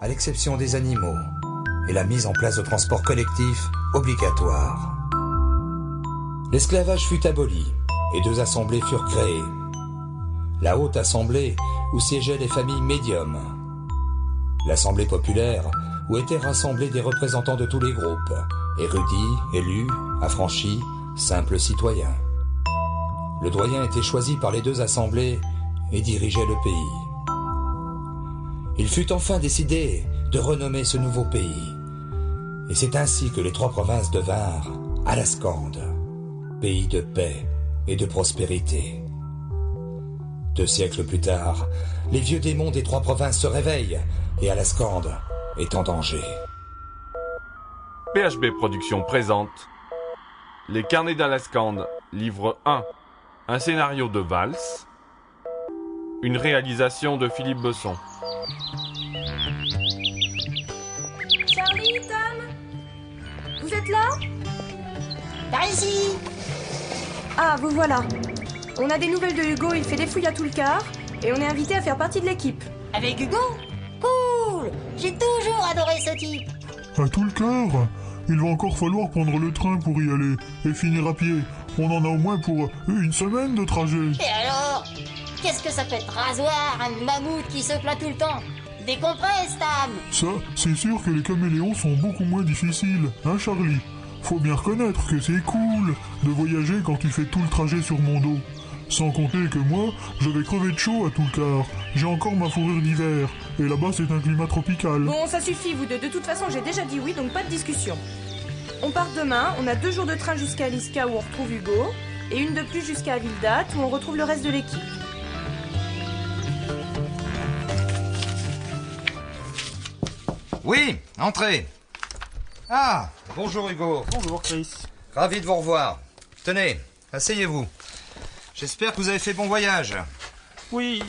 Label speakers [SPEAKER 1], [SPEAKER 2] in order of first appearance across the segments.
[SPEAKER 1] à l'exception des animaux, et la mise en place de transports collectifs obligatoires. L'esclavage fut aboli et 2 assemblées furent créées. La Haute Assemblée, où siégeaient les familles médiums. L'Assemblée populaire, où étaient rassemblés des représentants de tous les groupes, érudits, élus, affranchis, simples citoyens. Le doyen était choisi par les 2 assemblées et dirigeait le pays. Il fut enfin décidé de renommer ce nouveau pays. Et c'est ainsi que les 3 provinces devinrent Alaskande, pays de paix et de prospérité. 2 siècles plus tard, les vieux démons des 3 provinces se réveillent et Alaskande est en danger.
[SPEAKER 2] PHB Productions présente Les Carnets d'Alaskande, livre 1, un scénario de valse, une réalisation de Philippe Besson.
[SPEAKER 3] Charlie, Tom, vous êtes là?
[SPEAKER 4] Par ici.
[SPEAKER 3] Ah, vous voilà. On a des nouvelles de Hugo, il fait des fouilles à tout le quart, et on est invité à faire partie de l'équipe.
[SPEAKER 4] Avec Hugo? Cool. J'ai toujours adoré ce type.
[SPEAKER 5] À tout le quart. Il va encore falloir prendre le train pour y aller et finir à pied. On en a au moins pour 1 semaine de trajet.
[SPEAKER 4] Et alors? Qu'est-ce que ça peut être rasoir, un mammouth qui se plaint tout le temps? Décompresse, Tam.
[SPEAKER 5] Ça, c'est sûr que les caméléons sont beaucoup moins difficiles, hein Charlie? Faut bien reconnaître que c'est cool de voyager quand tu fais tout le trajet sur mon dos. Sans compter que moi, je vais crever de chaud à tout le quart. J'ai encore ma fourrure d'hiver, et là-bas c'est un climat tropical.
[SPEAKER 3] Bon, ça suffit, vous deux. De toute façon, j'ai déjà dit oui, donc pas de discussion. On part demain, on a 2 jours de train jusqu'à Aliska où on retrouve Hugo, et 1 de plus jusqu'à Avildat où on retrouve le reste de l'équipe.
[SPEAKER 1] Oui, entrez. Ah, bonjour Hugo.
[SPEAKER 6] Bonjour Chris.
[SPEAKER 1] Ravi de vous revoir. Tenez, asseyez-vous. J'espère que vous avez fait bon voyage.
[SPEAKER 6] Oui,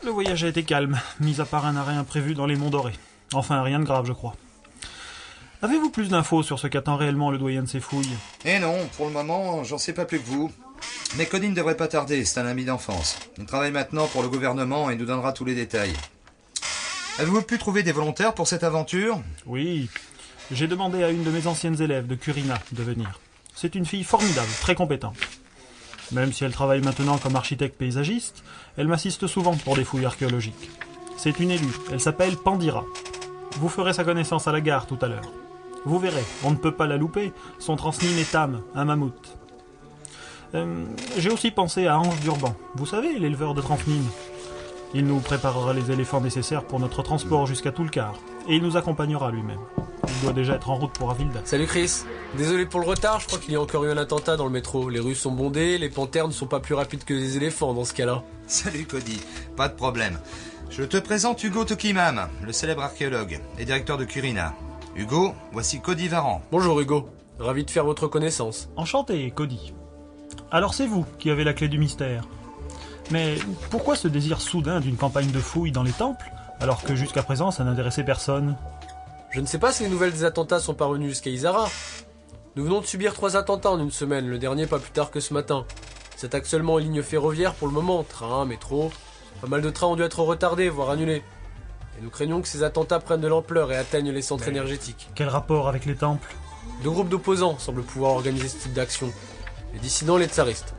[SPEAKER 6] le voyage a été calme, mis à part un arrêt imprévu dans les Monts Dorés. Enfin, rien de grave, je crois. Avez-vous plus d'infos sur ce qu'attend réellement le doyen de ces fouilles?
[SPEAKER 1] Eh non, pour le moment, j'en sais pas plus que vous. Mais Cody ne devrait pas tarder, c'est un ami d'enfance. Il travaille maintenant pour le gouvernement et nous donnera tous les détails. Avez-vous pu trouver des volontaires pour cette aventure?
[SPEAKER 6] Oui, j'ai demandé à une de mes anciennes élèves de Curina de venir. C'est une fille formidable, très compétente. Même si elle travaille maintenant comme architecte paysagiste, elle m'assiste souvent pour des fouilles archéologiques. C'est une élue, elle s'appelle Pandira. Vous ferez sa connaissance à la gare tout à l'heure. Vous verrez, on ne peut pas la louper, son transnime est Tam, un mammouth. J'ai aussi pensé à Ange d'Urban, vous savez, l'éleveur de transnime. Il nous préparera les éléphants nécessaires pour notre transport jusqu'à tout le quart, et il nous accompagnera lui-même. Il doit déjà être en route pour Avilda.
[SPEAKER 7] Salut Chris, désolé pour le retard, je crois qu'il y a encore eu un attentat dans le métro. Les rues sont bondées, les panthères ne sont pas plus rapides que les éléphants dans ce cas-là.
[SPEAKER 1] Salut Cody, pas de problème. Je te présente Hugo Tokimam, le célèbre archéologue et directeur de Curina. Hugo, voici Cody Varan.
[SPEAKER 7] Bonjour Hugo, ravi de faire votre connaissance.
[SPEAKER 6] Enchanté, Cody. Alors c'est vous qui avez la clé du mystère. Mais pourquoi ce désir soudain d'une campagne de fouilles dans les temples, alors que jusqu'à présent ça n'intéressait personne?
[SPEAKER 7] Je ne sais pas si les nouvelles des attentats sont parvenues jusqu'à Isara. Nous venons de subir 3 attentats en 1 semaine, le dernier pas plus tard que ce matin. S'attaque seulement aux lignes ferroviaires pour le moment, train, métro. Pas mal de trains ont dû être retardés, voire annulés. Et nous craignons que ces attentats prennent de l'ampleur et atteignent les centres énergétiques.
[SPEAKER 6] Quel rapport avec les temples?
[SPEAKER 7] 2 groupes d'opposants semblent pouvoir organiser ce type d'action. Les dissidents et les tsaristes.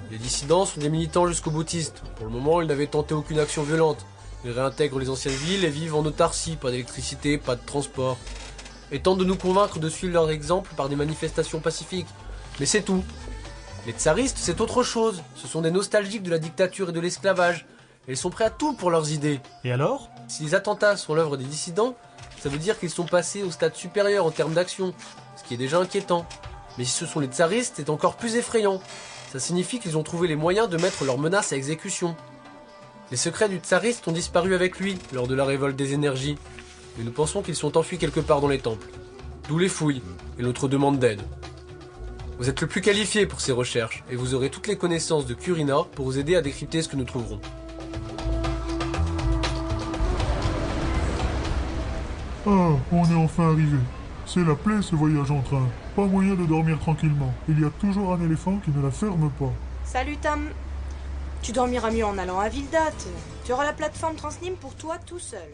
[SPEAKER 7] Les dissidents sont des militants jusqu'au boutiste. Pour le moment, ils n'avaient tenté aucune action violente. Ils réintègrent les anciennes villes et vivent en autarcie, pas d'électricité, pas de transport. Et tentent de nous convaincre de suivre leur exemple par des manifestations pacifiques. Mais c'est tout. Les tsaristes, c'est autre chose. Ce sont des nostalgiques de la dictature et de l'esclavage. Et ils sont prêts à tout pour leurs idées.
[SPEAKER 6] Et alors?
[SPEAKER 7] Si les attentats sont l'œuvre des dissidents, ça veut dire qu'ils sont passés au stade supérieur en termes d'action, ce qui est déjà inquiétant. Mais si ce sont les tsaristes, c'est encore plus effrayant. Ça signifie qu'ils ont trouvé les moyens de mettre leurs menaces à exécution. Les secrets du tsariste ont disparu avec lui, lors de la révolte des énergies. Mais nous pensons qu'ils sont enfuis quelque part dans les temples. D'où les fouilles, et notre demande d'aide. Vous êtes le plus qualifié pour ces recherches, et vous aurez toutes les connaissances de Curina pour vous aider à décrypter ce que nous trouverons.
[SPEAKER 5] Ah, on est enfin arrivé. C'est la plaie ce voyage en train. Pas moyen de dormir tranquillement. Il y a toujours un éléphant qui ne la ferme pas.
[SPEAKER 3] Salut Tam. Tu dormiras mieux en allant à Avildat. Tu auras la plateforme Transnim pour toi tout seul.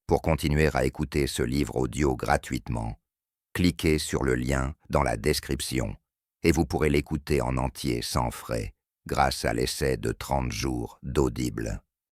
[SPEAKER 8] Pour continuer à écouter ce livre audio gratuitement, cliquez sur le lien dans la description et vous pourrez l'écouter en entier sans frais grâce à l'essai de 30 jours d'Audible.